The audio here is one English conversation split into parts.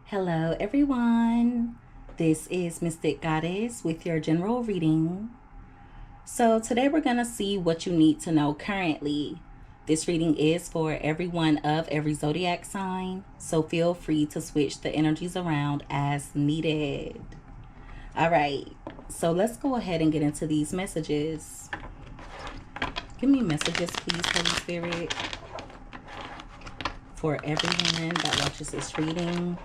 Hello, everyone. This is Mystic Goddess with your general reading. So, today we're going to see what you need to know currently. This reading is for everyone of every zodiac sign, so feel free to switch the energies around as needed. All right, so let's go ahead and get into these messages. Give me messages, please, Holy Spirit, for everyone that watches this reading.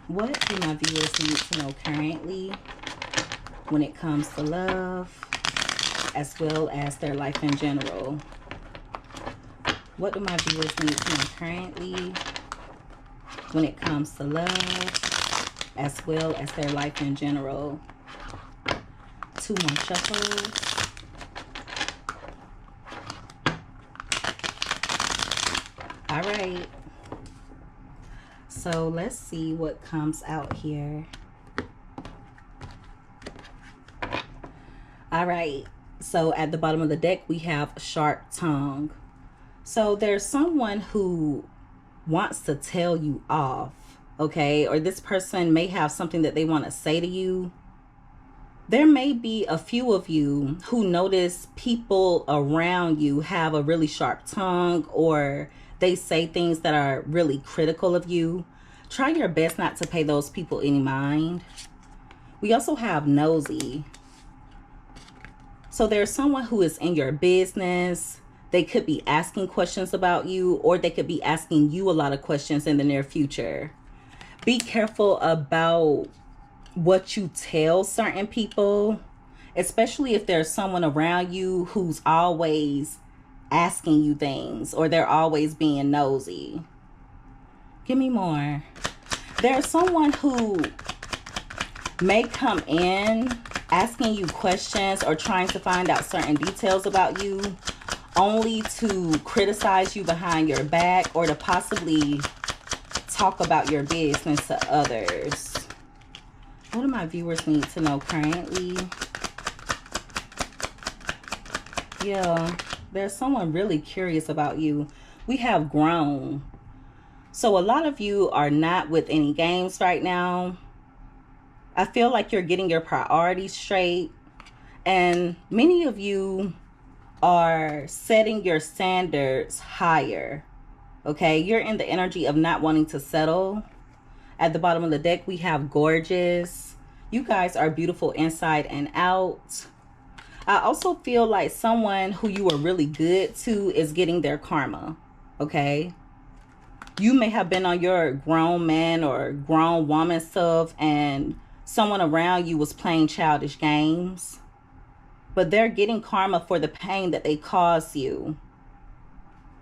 What do my viewers need to know currently when it comes to love, as well as their life in general? What do my viewers need to know currently when it comes to love, as well as their life in general? 2 more shuffles. All right. So let's see what comes out here. All right. So at the bottom of the deck, we have sharp tongue. So there's someone who wants to tell you off, okay? Or this person may have something that they want to say to you. There may be a few of you who notice people around you have a really sharp tongue, or they say things that are really critical of you. Try your best not to pay those people any mind. We also have nosy. So there's someone who is in your business. They could be asking questions about you, or they could be asking you a lot of questions in the near future. Be careful about what you tell certain people, especially if there's someone around you who's always asking you things, or they're always being nosy. Give me more. There's someone who may come in asking you questions or trying to find out certain details about you, only to criticize you behind your back, or to possibly talk about your business to others. What do my viewers need to know currently? Yeah, there's someone really curious about you. We have grown. So a lot of you are not with any games right now. I feel like you're getting your priorities straight. And many of you are setting your standards higher. Okay, you're in the energy of not wanting to settle. At the bottom of the deck, we have gorgeous. You guys are beautiful inside and out. I also feel like someone who you were really good to is getting their karma. Okay, you may have been on your grown man or grown woman stuff, and someone around you was playing childish games, but they're getting karma for the pain that they caused you.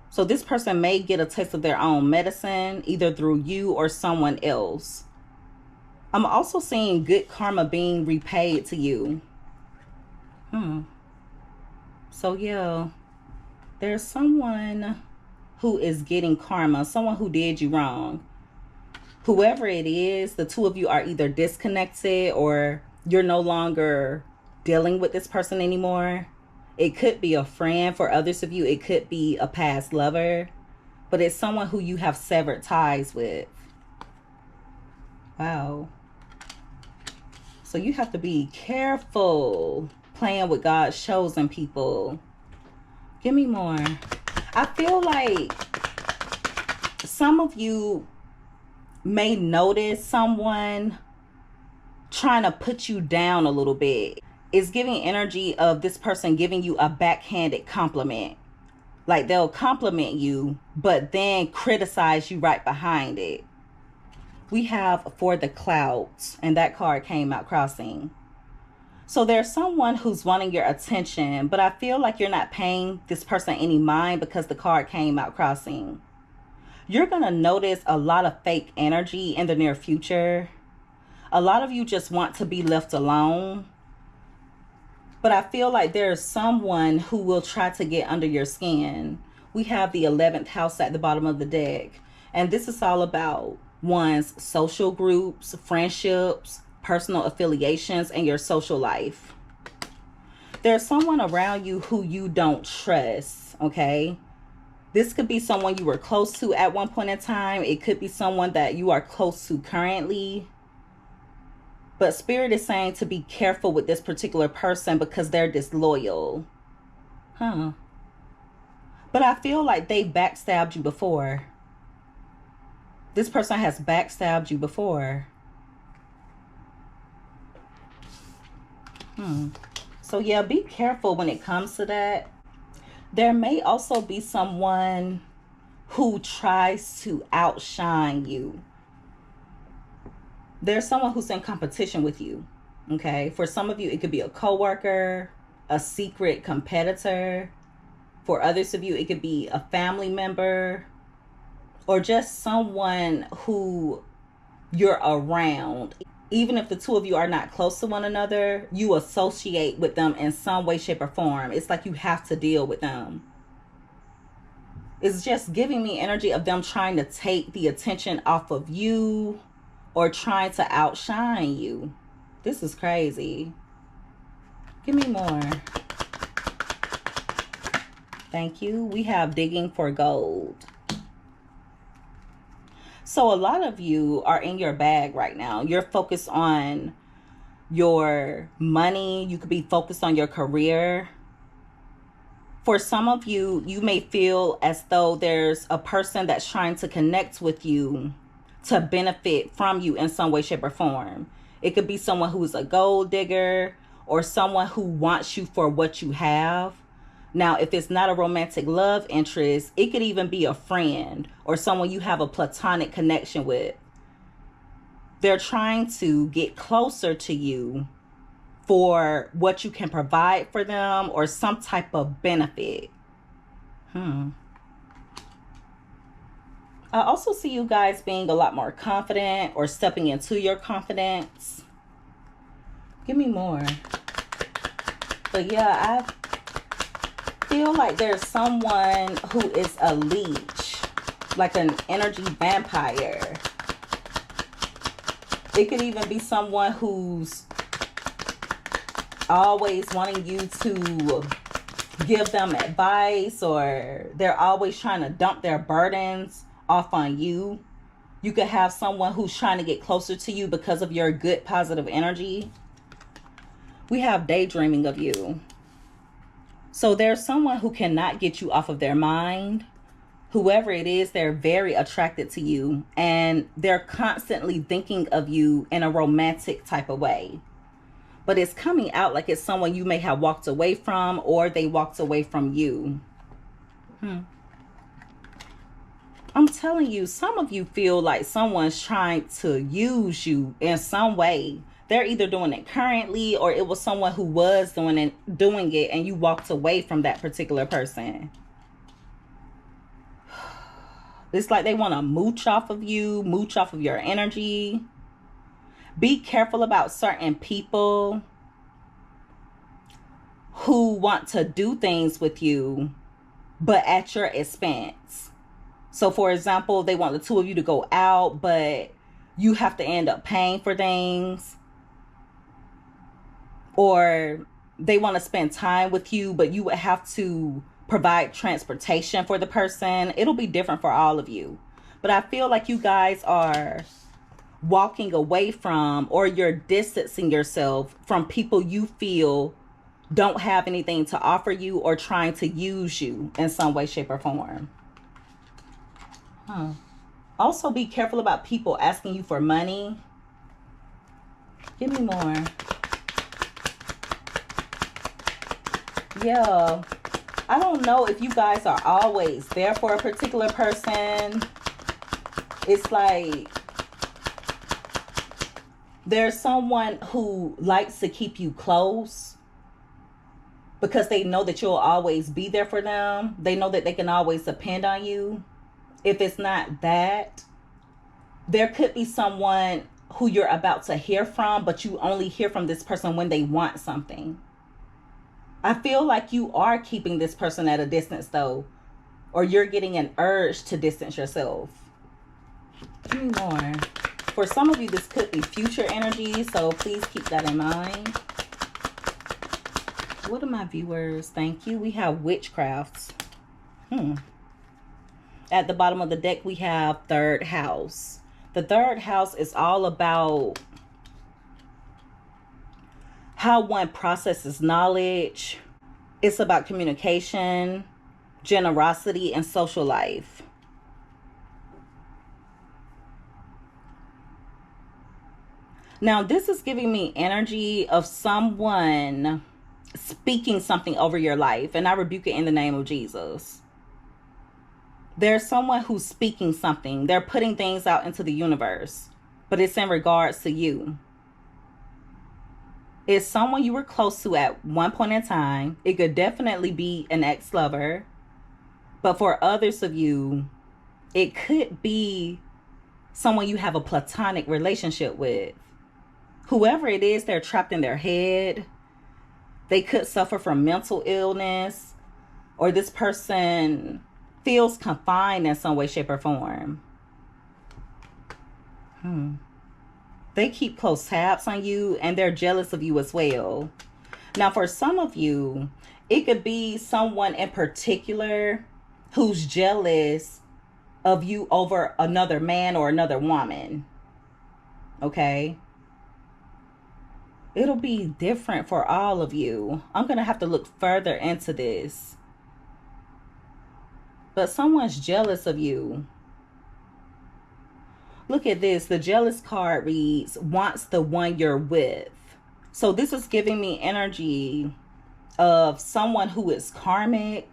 So this person may get a taste of their own medicine, either through you or someone else. I'm also seeing good karma being repaid to you. So yeah, there's someone who is getting karma, someone who did you wrong. Whoever it is, the two of you are either disconnected, or you're no longer dealing with this person anymore. It could be a friend for others of you. It could be a past lover, but it's someone who you have severed ties with. Wow. So you have to be careful playing with God's chosen people. Give me more. I feel like some of you may notice someone trying to put you down a little bit. It's giving energy of this person giving you a backhanded compliment. Like they'll compliment you, but then criticize you right behind it. We have for the clouds, and that card came out crossing. So there's someone who's wanting your attention, but I feel like you're not paying this person any mind because the card came out crossing. You're going to notice a lot of fake energy in the near future. A lot of you just want to be left alone. But I feel like there's someone who will try to get under your skin. We have the 11th house at the bottom of the deck. And this is all about one's social groups, friendships, personal affiliations, and your social life. There's someone around you who you don't trust, okay? This could be someone you were close to at one point in time. It could be someone that you are close to currently. But Spirit is saying to be careful with this particular person because they're disloyal. Huh. But I feel like they backstabbed you before. This person has backstabbed you before. So yeah, be careful when it comes to that. There may also be someone who tries to outshine you. There's someone who's in competition with you. Okay. For some of you, it could be a coworker, a secret competitor. For others of you, it could be a family member, or just someone who you're around. Even if the two of you are not close to one another, you associate with them in some way, shape, or form. It's like you have to deal with them. It's just giving me energy of them trying to take the attention off of you or trying to outshine you. This is crazy. Give me more. Thank you. We have digging for gold. So a lot of you are in your bag right now. You're focused on your money. You could be focused on your career. For some of you, you may feel as though there's a person that's trying to connect with you to benefit from you in some way, shape, or form. It could be someone who's a gold digger or someone who wants you for what you have. Now, if it's not a romantic love interest, it could even be a friend or someone you have a platonic connection with. They're trying to get closer to you for what you can provide for them or some type of benefit. I also see you guys being a lot more confident or stepping into your confidence. Give me more. But yeah, I feel like there's someone who is a leech, like an energy vampire. It could even be someone who's always wanting you to give them advice, or they're always trying to dump their burdens off on you. You could have someone who's trying to get closer to you because of your good positive energy. We have daydreaming of you. So there's someone who cannot get you off of their mind. Whoever it is, they're very attracted to you and they're constantly thinking of you in a romantic type of way. But it's coming out like it's someone you may have walked away from, or they walked away from you. I'm telling you, some of you feel like someone's trying to use you in some way. They're either doing it currently, or it was someone who was doing it and you walked away from that particular person. It's like they want to mooch off of you, mooch off of your energy. Be careful about certain people who want to do things with you, but at your expense. So for example, they want the two of you to go out, but you have to end up paying for things. Or they want to spend time with you, but you would have to provide transportation for the person. It'll be different for all of you. But I feel like you guys are walking away from, or you're distancing yourself from people you feel don't have anything to offer you or trying to use you in some way, shape, or form. Also be careful about people asking you for money. Give me more. Yeah, I don't know if you guys are always there for a particular person. It's like there's someone who likes to keep you close because they know that you'll always be there for them. They know that they can always depend on you. If it's not that, there could be someone who you're about to hear from, but you only hear from this person when they want something. I feel like you are keeping this person at a distance though, or you're getting an urge to distance yourself. Give me more. For some of you, this could be future energy, so please keep that in mind. What are my viewers? Thank you. We have witchcrafts. At the bottom of the deck, we have third house. The third house is all about how one processes knowledge. It's about communication, generosity, and social life. Now, this is giving me energy of someone speaking something over your life, and I rebuke it in the name of Jesus. There's someone who's speaking something. They're putting things out into the universe, but it's in regards to you. It's someone you were close to at one point in time. It could definitely be an ex-lover, but for others of you, it could be someone you have a platonic relationship with. Whoever it is, they're trapped in their head. They could suffer from mental illness, or this person feels confined in some way, shape, or form. They keep close tabs on you, and they're jealous of you as well. Now, for some of you, it could be someone in particular who's jealous of you over another man or another woman. Okay? It'll be different for all of you. I'm going to have to look further into this. But someone's jealous of you. Look at this. The jealous card reads, wants the one you're with. So this is giving me energy of someone who is karmic.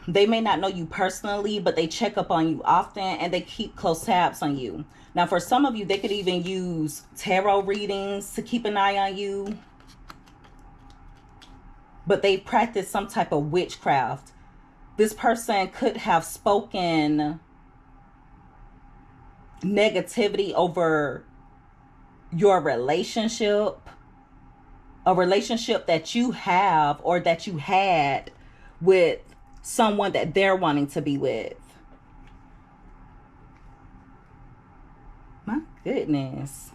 They may not know you personally, but they check up on you often and they keep close tabs on you. Now, for some of you, they could even use tarot readings to keep an eye on you. But they practice some type of witchcraft. This person could have spoken negativity over your relationship, a relationship that you have or that you had with someone that they're wanting to be with. My goodness.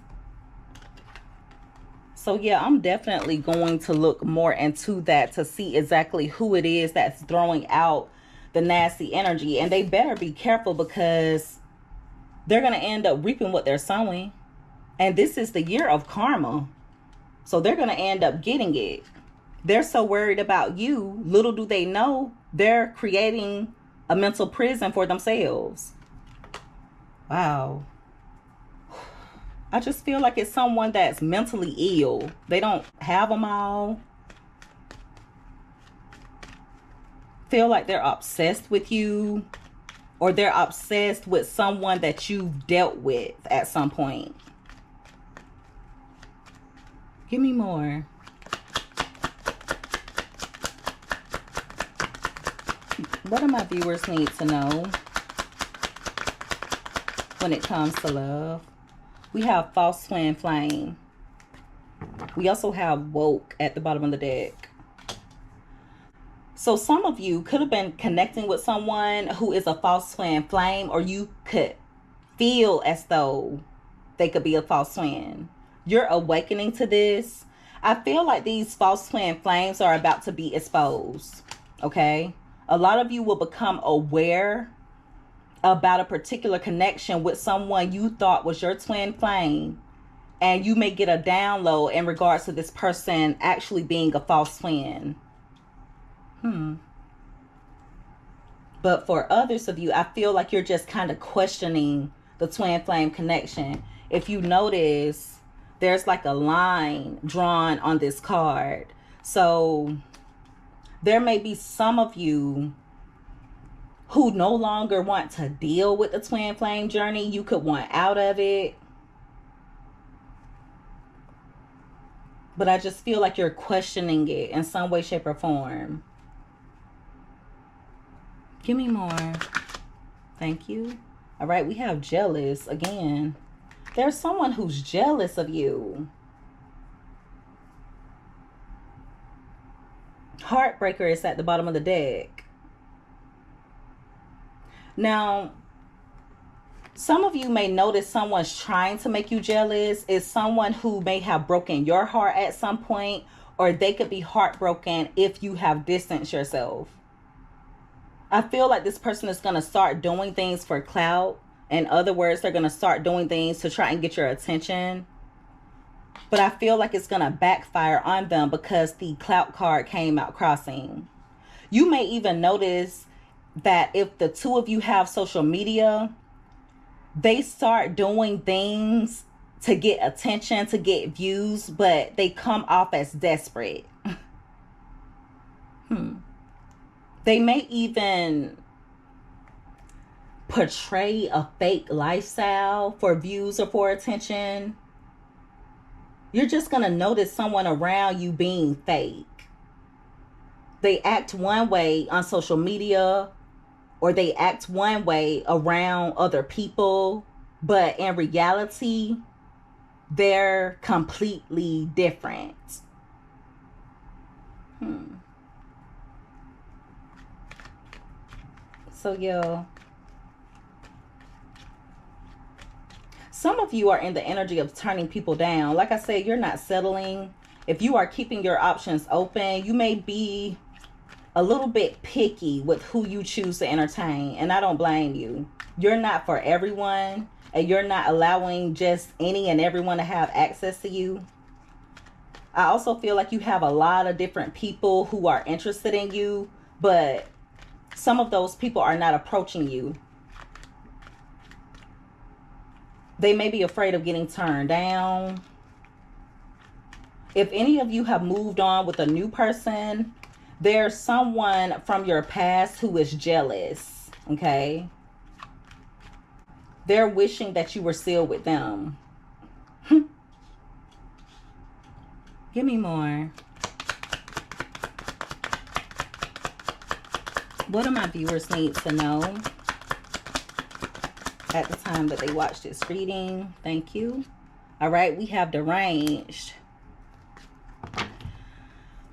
So yeah, I'm definitely going to look more into that to see exactly who it is that's throwing out the nasty energy. And they better be careful, because they're going to end up reaping what they're sowing. And this is the year of karma. So they're going to end up getting it. They're so worried about you. Little do they know, they're creating a mental prison for themselves. Wow. I just feel like it's someone that's mentally ill. They don't have them all. Feel like they're obsessed with you, or they're obsessed with someone that you've dealt with at some point. Give me more. What do my viewers need to know when it comes to love? We have false twin flame. We also have woke at the bottom of the deck. So some of you could have been connecting with someone who is a false twin flame, or you could feel as though they could be a false twin. You're awakening to this. I feel like these false twin flames are about to be exposed. Okay? A lot of you will become aware about a particular connection with someone you thought was your twin flame, and you may get a download in regards to this person actually being a false twin. But for others of you, I feel like you're just kind of questioning the twin flame connection. If you notice, there's like a line drawn on this card. So there may be some of you who no longer want to deal with the twin flame journey. You could want out of it. But I just feel like you're questioning it in some way, shape, or form. Give me more. Thank you. All right, we have jealous again. There's someone who's jealous of you. Heartbreaker is at the bottom of the deck. Now, some of you may notice someone's trying to make you jealous. Is someone who may have broken your heart at some point, or they could be heartbroken if you have distanced yourself. I feel like this person is going to start doing things for clout. In other words, they're going to start doing things to try and get your attention. But I feel like it's going to backfire on them because the clout card came out crossing. You may even notice that if the two of you have social media, they start doing things to get attention, to get views, but they come off as desperate. They may even portray a fake lifestyle for views or for attention. You're just going to notice someone around you being fake. They act one way on social media, or they act one way around other people, but in reality, they're completely different. So, yeah. Some of you are in the energy of turning people down. Like I said, you're not settling. If you are keeping your options open, you may be a little bit picky with who you choose to entertain. And I don't blame you. You're not for everyone. And you're not allowing just any and everyone to have access to you. I also feel like you have a lot of different people who are interested in you. But some of those people are not approaching you. They may be afraid of getting turned down. If any of you have moved on with a new person, there's someone from your past who is jealous, okay? They're wishing that you were still with them. Give me more. What do my viewers need to know at the time that they watch this reading? Thank you. All right, we have deranged.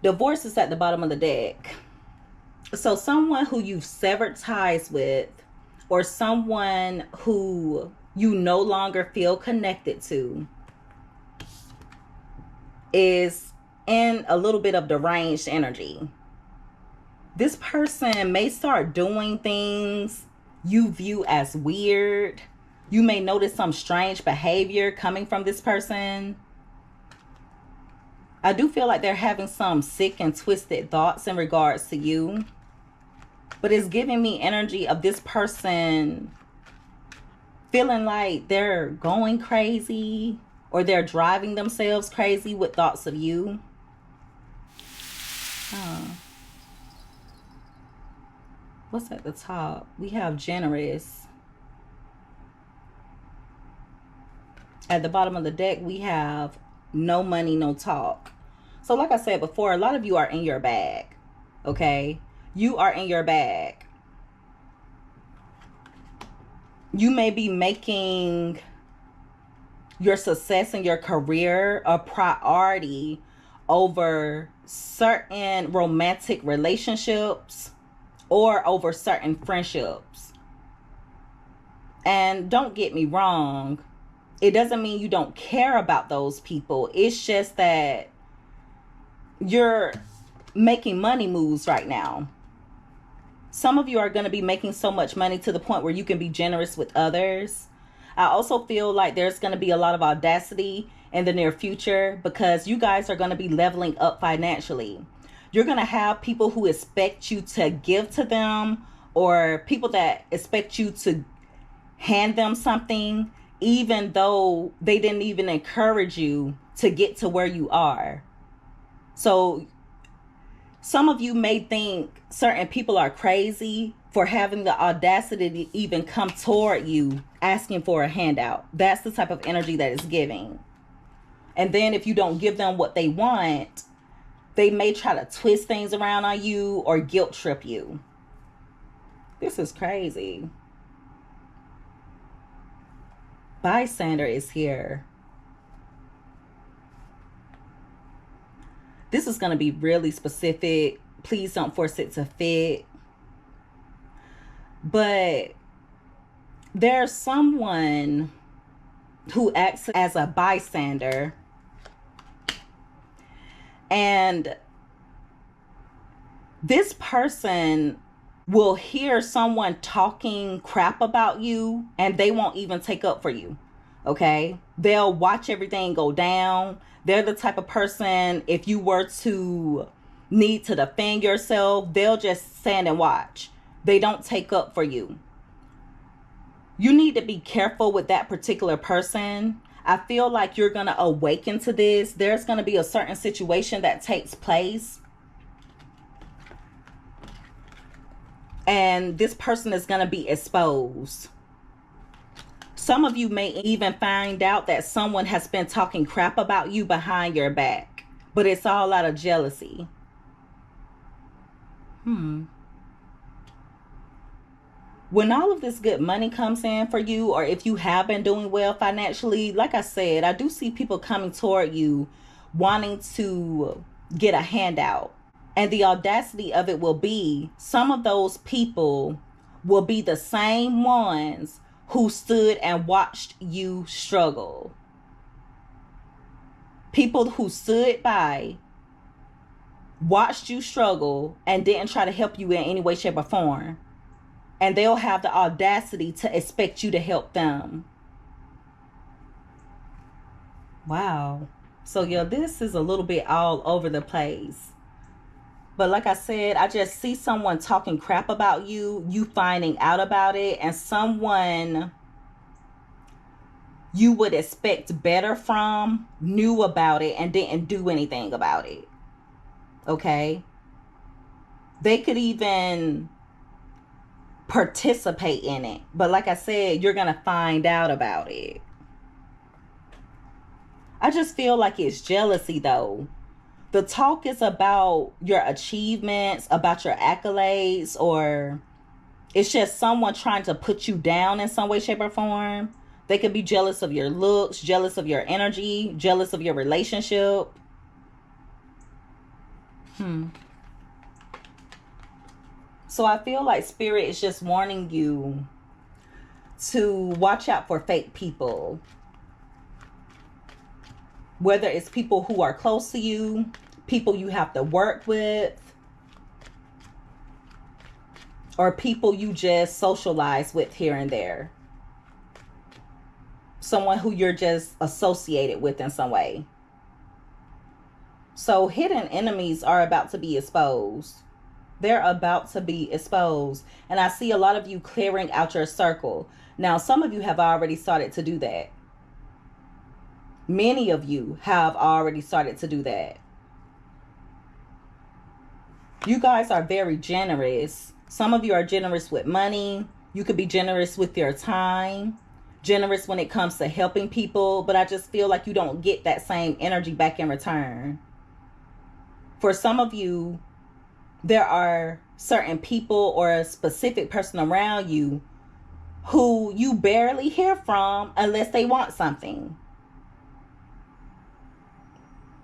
Divorce is at the bottom of the deck. So someone who you've severed ties with, or someone who you no longer feel connected to, is in a little bit of deranged energy. This person may start doing things you view as weird. You may notice some strange behavior coming from this person. I do feel like they're having some sick and twisted thoughts in regards to you. But it's giving me energy of this person feeling like they're going crazy, or they're driving themselves crazy with thoughts of you. What's at the top? We have generous. At the bottom of the deck, we have no money, no talk. So like I said before, a lot of you are in your bag. Okay? You are in your bag. You may be making your success in your career a priority over certain romantic relationships or over certain friendships. And don't get me wrong, it doesn't mean you don't care about those people. It's just that you're making money moves right now. Some of you are going to be making so much money to the point where you can be generous with others. I also feel like there's going to be a lot of audacity in the near future because you guys are going to be leveling up financially. You're going to have people who expect you to give to them, or people that expect you to hand them something, even though they didn't even encourage you to get to where you are. So some of you may think certain people are crazy for having the audacity to even come toward you asking for a handout. That's the type of energy that is giving. And then if you don't give them what they want, they may try to twist things around on you or guilt trip you. This is crazy. Bystander is here. This is going to be really specific. Please don't force it to fit. But there's someone who acts as a bystander. And this person will hear someone talking crap about you and they won't even take up for you. Okay? They'll watch everything go down. They're the type of person, if you were to need to defend yourself, they'll just stand and watch. They don't take up for you. You need to be careful with that particular person. I feel like you're going to awaken to this. There's going to be a certain situation that takes place, and this person is going to be exposed. Some of you may even find out that someone has been talking crap about you behind your back, but it's all out of jealousy. When all of this good money comes in for you, or if you have been doing well financially, like I said, I do see people coming toward you wanting to get a handout. And the audacity of it will be, some of those people will be the same ones who stood and watched you struggle. People who stood by, watched you struggle, and didn't try to help you in any way, shape, or form. And they'll have the audacity to expect you to help them. Wow. So yeah, this is a little bit all over the place. But like I said, I just see someone talking crap about you, you finding out about it, and someone you would expect better from knew about it and didn't do anything about it. Okay? They could even participate in it. But like I said, you're going to find out about it. I just feel like it's jealousy though. The talk is about your achievements, about your accolades, or it's just someone trying to put you down in some way, shape, or form. They could be jealous of your looks, jealous of your energy, jealous of your relationship. So I feel like Spirit is just warning you to watch out for fake people. Whether it's people who are close to you, people you have to work with, or people you just socialize with here and there. Someone who you're just associated with in some way. So hidden enemies are about to be exposed. They're about to be exposed. And I see a lot of you clearing out your circle. Now, some of you have already started to do that. Many of you have already started to do that. You guys are very generous. Some of you are generous with money. You could be generous with your time. Generous when it comes to helping people. But I just feel like you don't get that same energy back in return. For some of you, there are certain people or a specific person around you who you barely hear from unless they want something.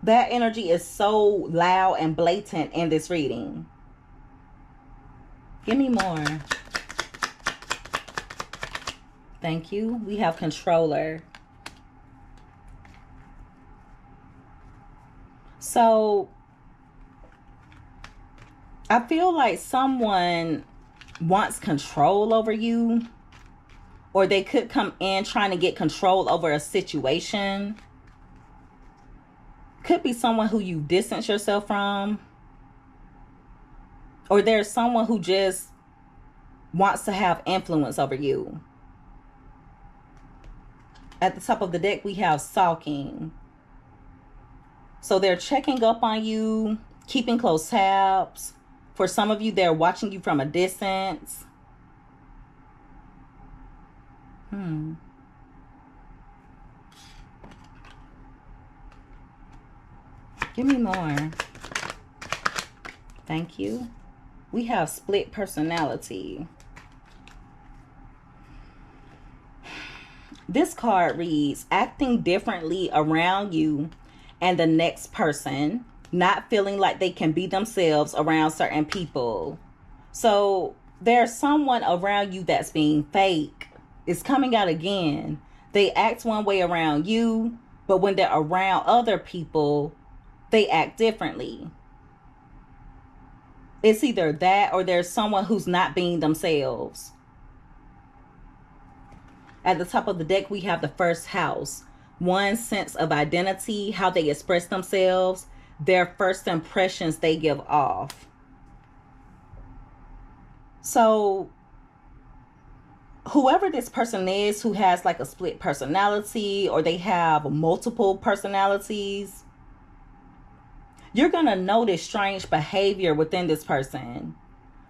That energy is so loud and blatant in this reading. Give me more. Thank you. We have Controller. So I feel like someone wants control over you, or they could come in trying to get control over a situation. Could be someone who you distance yourself from, or there's someone who just wants to have influence over you. At the top of the deck, we have Stalking. So they're checking up on you, keeping close tabs. For some of you, they're watching you from a distance. Give me more. Thank you. We have Split Personality. This card reads, acting differently around you and the next person, not feeling like they can be themselves around certain people. So there's someone around you that's being fake. It's coming out again. They act one way around you, but when they're around other people, they act differently. It's either that or there's someone who's not being themselves. At the top of the deck, we have the first house. One's sense of identity, how they express themselves, their first impressions they give off. So whoever this person is who has like a split personality, or they have multiple personalities, you're going to notice strange behavior within this person.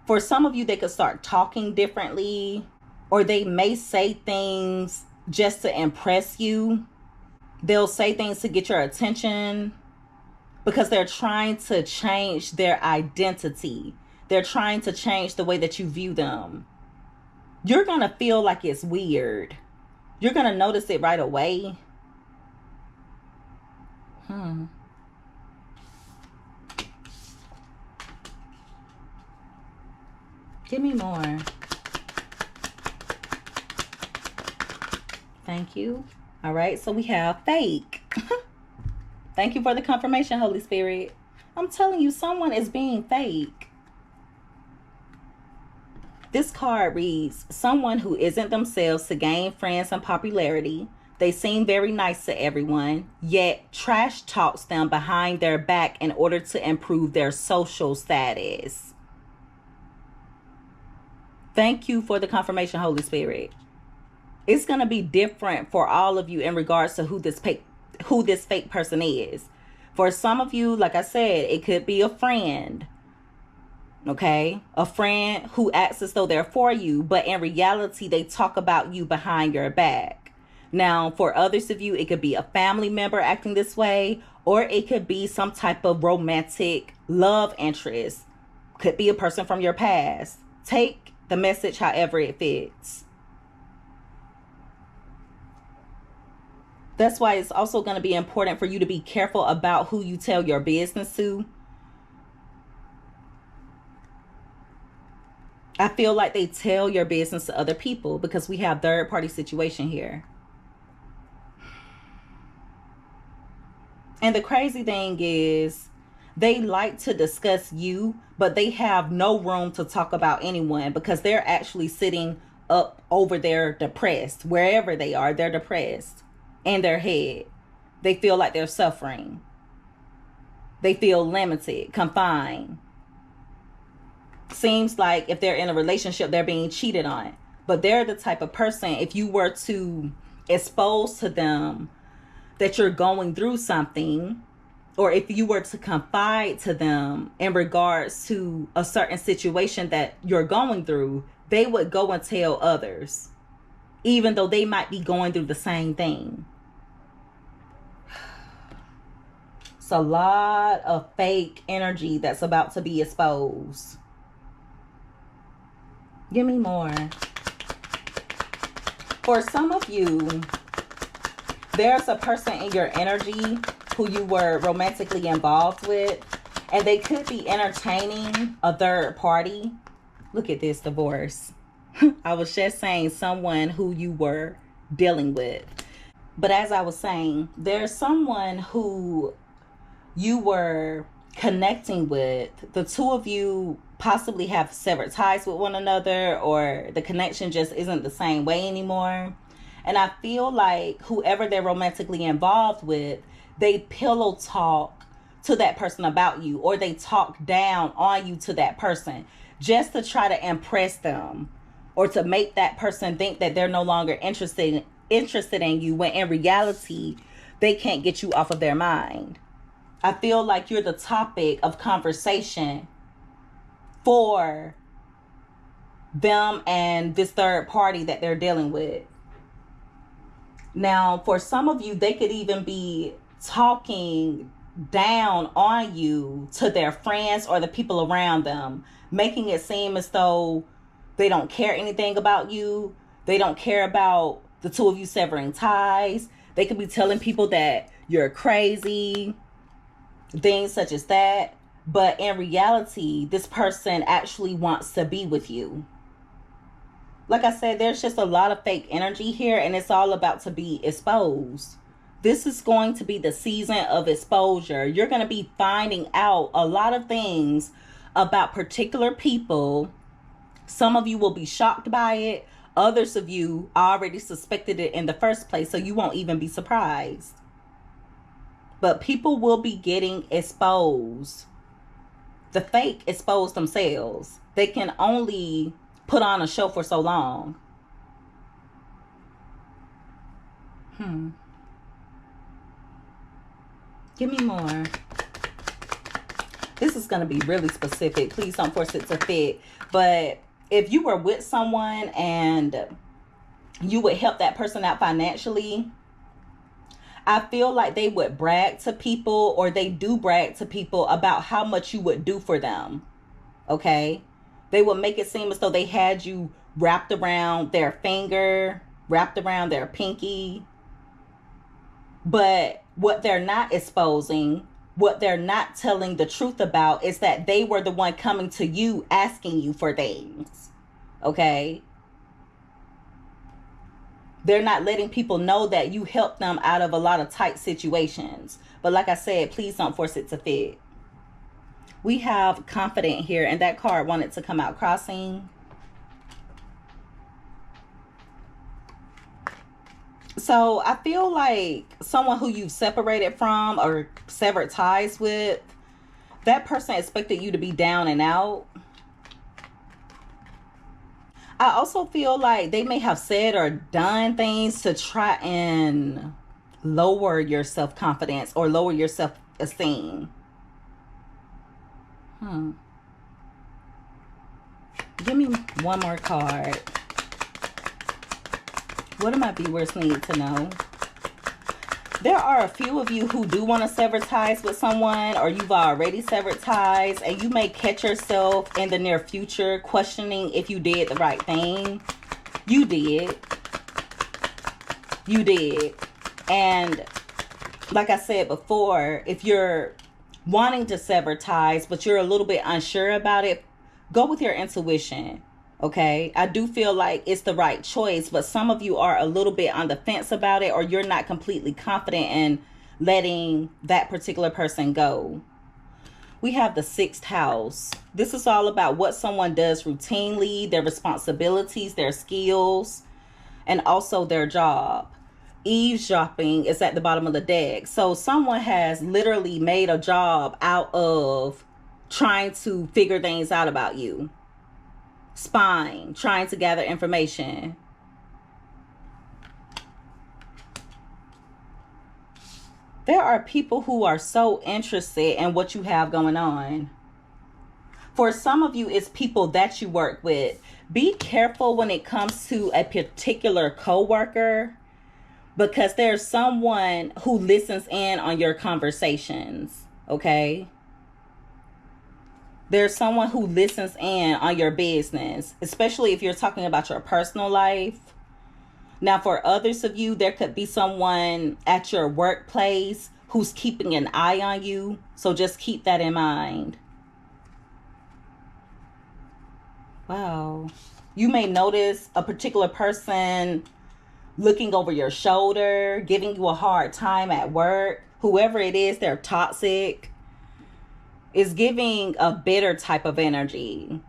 For some of you, they could start talking differently, or they may say things just to impress you. They'll say things to get your attention because they're trying to change their identity. They're trying to change the way that you view them. You're going to feel like it's weird. You're going to notice it right away. Give me more. Thank you. All right, so we have fake. Thank you for the confirmation, Holy Spirit. I'm telling you, someone is being fake. This card reads, someone who isn't themselves to gain friends and popularity. They seem very nice to everyone, yet trash talks them behind their back in order to improve their social status. Thank you for the confirmation, Holy Spirit. It's going to be different for all of you in regards to who this fake person is. For some of you, like I said, it could be a friend. Okay? A friend who acts as though they're for you, but in reality, they talk about you behind your back. Now, for others of you, it could be a family member acting this way, or it could be some type of romantic love interest. Could be a person from your past. Take the message however it fits. That's why it's also going to be important for you to be careful about who you tell your business to. I feel like they tell your business to other people because we have third party situation here. And the crazy thing is, they like to discuss you, but they have no room to talk about anyone because they're actually sitting up over there depressed. Wherever they are, they're depressed in their head. They feel like they're suffering. They feel limited, confined. Seems like if they're in a relationship, they're being cheated on. But they're the type of person, if you were to expose to them that you're going through something, or if you were to confide to them in regards to a certain situation that you're going through, they would go and tell others, even though they might be going through the same thing. It's a lot of fake energy that's about to be exposed. Give me more. For some of you, there's a person in your energy who you were romantically involved with, and they could be entertaining a third party. Look at this divorce. I was just saying someone who you were dealing with. But as I was saying, there's someone who you were connecting with. The two of you possibly have severed ties with one another, or the connection just isn't the same way anymore. And I feel like whoever they're romantically involved with, they pillow talk to that person about you, or they talk down on you to that person just to try to impress them, or to make that person think that they're no longer interested in you, when in reality, they can't get you off of their mind. I feel like you're the topic of conversation for them and this third party that they're dealing with. Now, for some of you, they could even be talking down on you to their friends or the people around them, making it seem as though they don't care anything about you. They don't care about the two of you severing ties. They could be telling people that you're crazy, things such as that. But in reality, this person actually wants to be with you. Like I said, there's just a lot of fake energy here, and it's all about to be exposed. This is going to be the season of exposure. You're going to be finding out a lot of things about particular people. Some of you will be shocked by it. Others of you already suspected it in the first place, so you won't even be surprised. But people will be getting exposed. The fake expose themselves. They can only put on a show for so long. Give me more. This is going to be really specific. Please don't force it to fit. But if you were with someone and you would help that person out financially, I feel like they would brag to people, or they do brag to people about how much you would do for them. Okay? They would make it seem as though they had you wrapped around their finger, wrapped around their pinky. But what they're not exposing, what they're not telling the truth about, is that they were the one coming to you asking you for things. Okay? They're not letting people know that you helped them out of a lot of tight situations. But like I said, please don't force it to fit. We have confident here, and that card wanted to come out crossing. So I feel like someone who you separated from or severed ties with, that person expected you to be down and out. I also feel like they may have said or done things to try and lower your self-confidence or lower your self-esteem. Give me one more card. What do my viewers need to know? There are a few of you who do want to sever ties with someone, or you've already severed ties, and you may catch yourself in the near future questioning if you did the right thing. You did. You did. And like I said before, if you're wanting to sever ties, but you're a little bit unsure about it, go with your intuition. Okay, I do feel like it's the right choice, but some of you are a little bit on the fence about it, or you're not completely confident in letting that particular person go. We have the 6th house. This is all about what someone does routinely, their responsibilities, their skills, and also their job. Eavesdropping is at the bottom of the deck. So someone has literally made a job out of trying to figure things out about you. Spying, trying to gather information. There are people who are so interested in what you have going on. For some of you, it's people that you work with. Be careful when it comes to a particular coworker, because there's someone who listens in on your conversations, okay? There's someone who listens in on your business, especially if you're talking about your personal life. Now, for others of you, there could be someone at your workplace who's keeping an eye on you. So just keep that in mind. Wow. You may notice a particular person looking over your shoulder, giving you a hard time at work. Whoever it is, they're toxic. Is giving a bitter type of energy.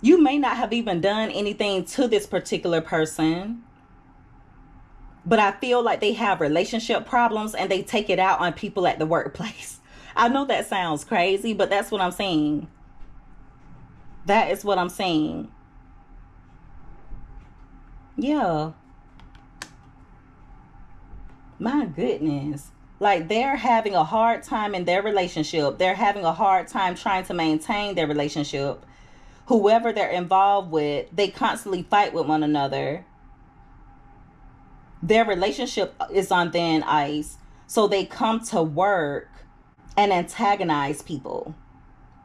You may not have even done anything to this particular person, but I feel like they have relationship problems and they take it out on people at the workplace. I know that sounds crazy, but that's what I'm saying. That is what I'm saying. Yeah. My goodness. Like, they're having a hard time in their relationship. They're having a hard time trying to maintain their relationship. Whoever they're involved with, they constantly fight with one another. Their relationship is on thin ice. So they come to work and antagonize people.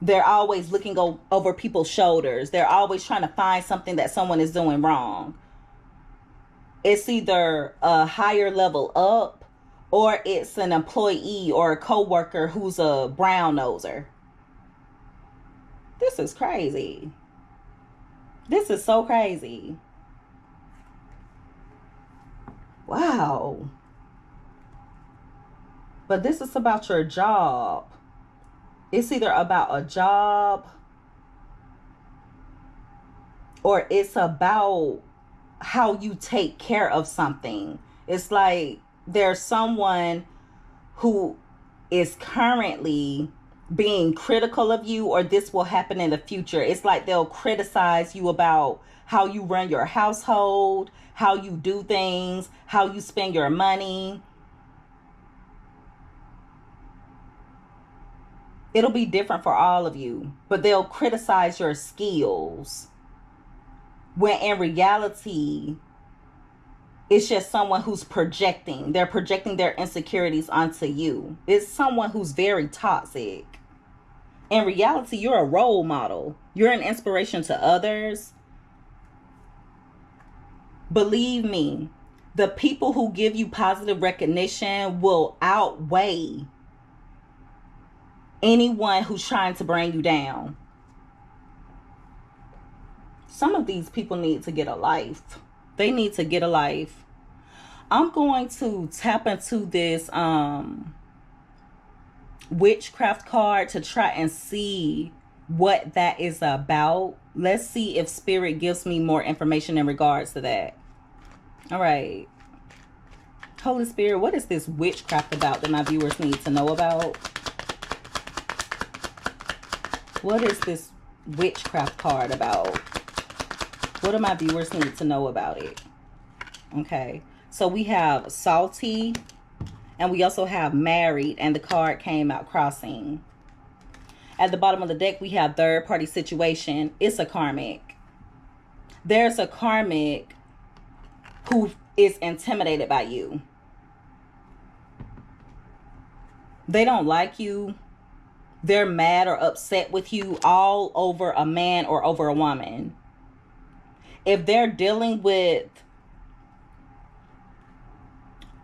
They're always looking over people's shoulders. They're always trying to find something that someone is doing wrong. It's either a higher level up, or it's an employee or a coworker who's a brown noser. This is crazy. This is so crazy. Wow. But this is about your job. It's either about a job or it's about how you take care of something. It's like there's someone who is currently being critical of you, or this will happen in the future. It's like they'll criticize you about how you run your household, how you do things, how you spend your money. It'll be different for all of you, but they'll criticize your skills. When in reality, it's just someone who's projecting. They're projecting their insecurities onto you. It's someone who's very toxic. In reality, you're a role model. You're an inspiration to others. Believe me, the people who give you positive recognition will outweigh anyone who's trying to bring you down. Some of these people need to get a life. They need to get a life. I'm going to tap into this witchcraft card to try and see what that is about. Let's see if Spirit gives me more information in regards to that. All right. Holy Spirit, what is this witchcraft about that my viewers need to know about? What is this witchcraft card about? What do my viewers need to know about it? Okay. So we have salty, and we also have married, and the card came out crossing. At the bottom of the deck, we have third party situation. It's a karmic. There's a karmic who is intimidated by you. They don't like you. They're mad or upset with you all over a man or over a woman. If they're dealing with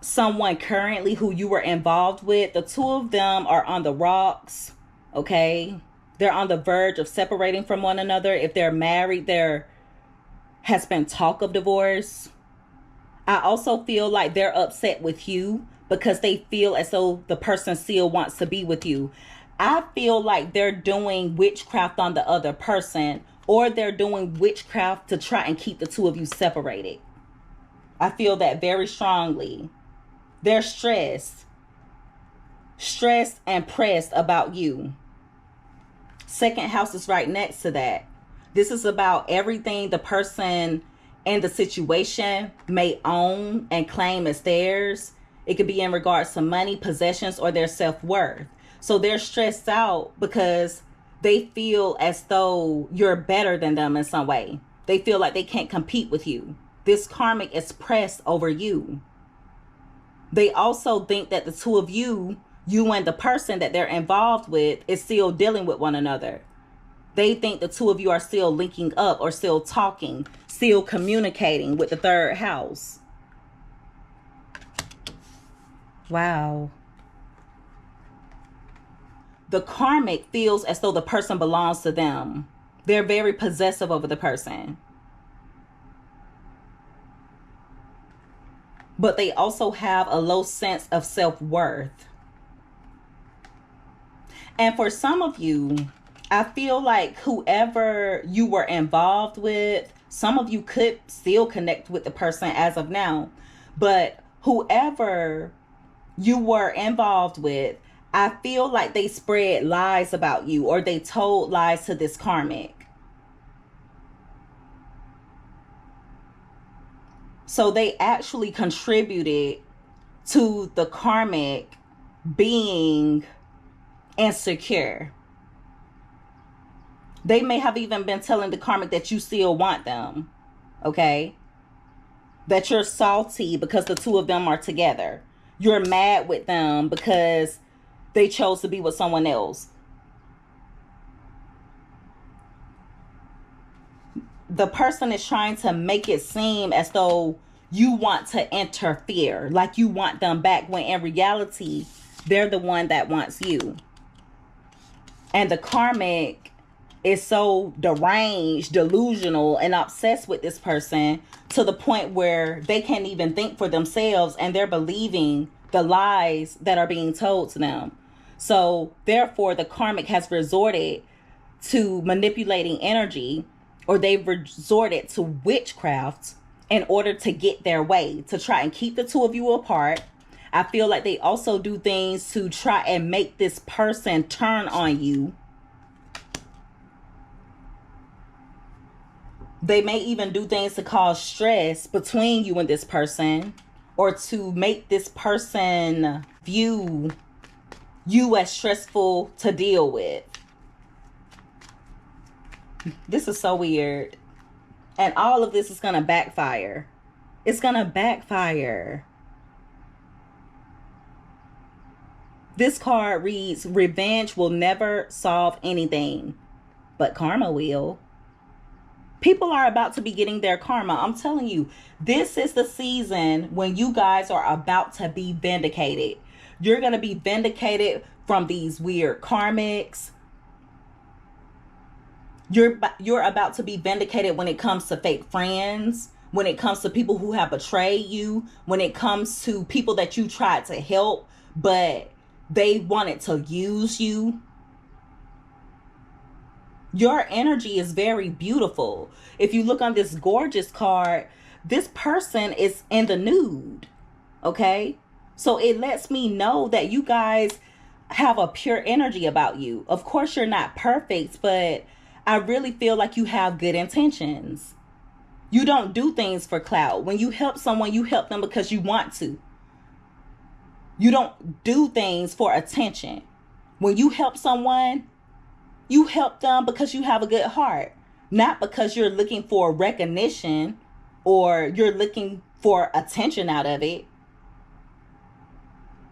someone currently who you were involved with, the two of them are on the rocks, okay? They're on the verge of separating from one another. If they're married, there has been talk of divorce. I also feel like they're upset with you because they feel as though the person still wants to be with you. I feel like they're doing witchcraft on the other person, or they're doing witchcraft to try and keep the two of you separated. I feel that very strongly. They're stressed and pressed about you. Second house is right next to that. This is about everything the person in the situation may own and claim as theirs. It could be in regards to money, possessions, or their self-worth. So they're stressed out because they feel as though you're better than them in some way. They feel like they can't compete with you. This karmic is pressed over you. They also think that the two of you and the person that they're involved with is still dealing with one another. They think the two of you are still linking up or still talking, still communicating with the third house. Wow. The karmic feels as though the person belongs to them. They're very possessive over the person. But they also have a low sense of self-worth. And for some of you, I feel like whoever you were involved with, some of you could still connect with the person as of now. But whoever you were involved with, I feel like they spread lies about you, or they told lies to this karmic. So they actually contributed to the karmic being insecure. They may have even been telling the karmic that you still want them, okay? That you're salty because the two of them are together. You're mad with them because they chose to be with someone else. The person is trying to make it seem as though you want to interfere, like you want them back, when in reality, they're the one that wants you. And the karmic is so deranged, delusional, and obsessed with this person to the point where they can't even think for themselves, and they're believing the lies that are being told to them. So therefore, the karmic has resorted to manipulating energy, or they've resorted to witchcraft in order to get their way, to try and keep the two of you apart. I feel like they also do things to try and make this person turn on you. They may even do things to cause stress between you and this person, or to make this person view you as stressful to deal with. This is so weird. And all of this is going to backfire. It's going to backfire. This card reads, revenge will never solve anything, but karma will. People are about to be getting their karma. I'm telling you, this is the season when you guys are about to be vindicated. You're going to be vindicated from these weird karmics. You're about to be vindicated when it comes to fake friends, when it comes to people who have betrayed you, when it comes to people that you tried to help, but they wanted to use you. Your energy is very beautiful. If you look on this gorgeous card, this person is in the nude. Okay? So it lets me know that you guys have a pure energy about you. Of course, you're not perfect, but I really feel like you have good intentions. You don't do things for clout. When you help someone, you help them because you want to. You don't do things for attention. When you help someone, you help them because you have a good heart, not because you're looking for recognition or you're looking for attention out of it.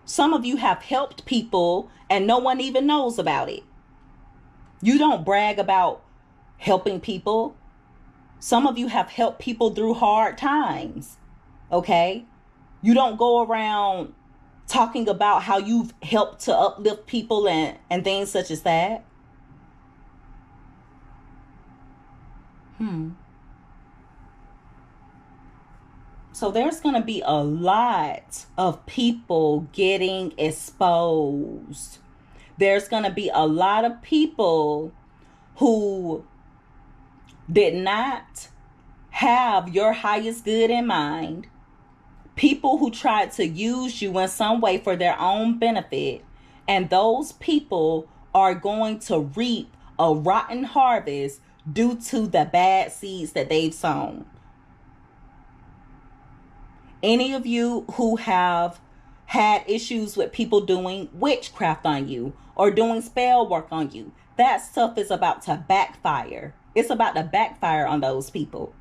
Some of you have helped people and no one even knows about it. You don't brag about helping people. Some of you have helped people through hard times. Okay? You don't go around talking about how you've helped to uplift people and things such as that. So there's going to be a lot of people getting exposed. There's going to be a lot of people who did not have your highest good in mind. People who tried to use you in some way for their own benefit. And those people are going to reap a rotten harvest due to the bad seeds that they've sown. Any of you who have had issues with people doing witchcraft on you or doing spell work on you, that stuff is about to backfire. It's about to backfire on those people.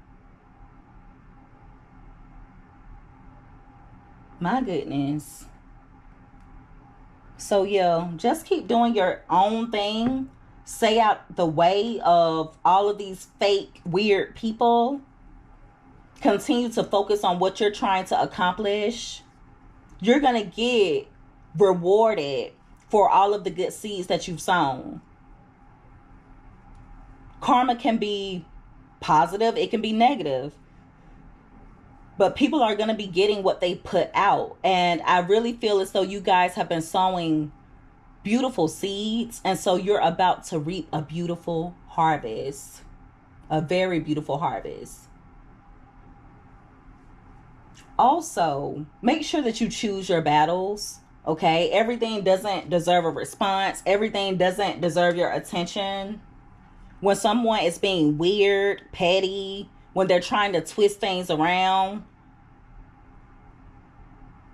My goodness. So yeah, just keep doing your own thing. Stay out the way of all of these fake, weird people. Continue to focus on what you're trying to accomplish. You're going to get rewarded for all of the good seeds that you've sown. Karma can be positive. It can be negative. But people are going to be getting what they put out. And I really feel as though you guys have been sowing beautiful seeds. And so you're about to reap a beautiful harvest. A very beautiful harvest. Also, make sure that you choose your battles. Okay? Everything doesn't deserve a response. Everything doesn't deserve your attention. When someone is being weird, petty, when they're trying to twist things around,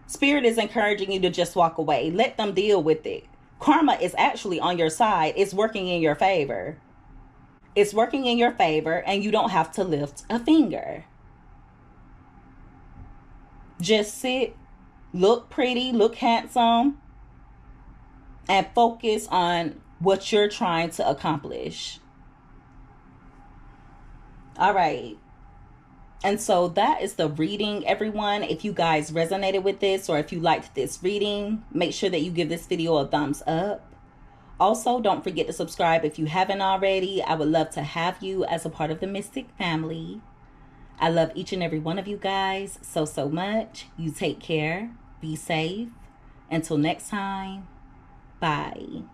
Spirit is encouraging you to just walk away. Let them deal with it. Karma is actually on your side. It's working in your favor. It's working in your favor, and you don't have to lift a finger. Just sit, look pretty, look handsome, and focus on what you're trying to accomplish. All right. And so that is the reading, everyone. If you guys resonated with this or if you liked this reading, make sure that you give this video a thumbs up. Also, don't forget to subscribe if you haven't already. I would love to have you as a part of the Mystic family. I love each and every one of you guys so much. You take care. Be safe. Until next time, Bye.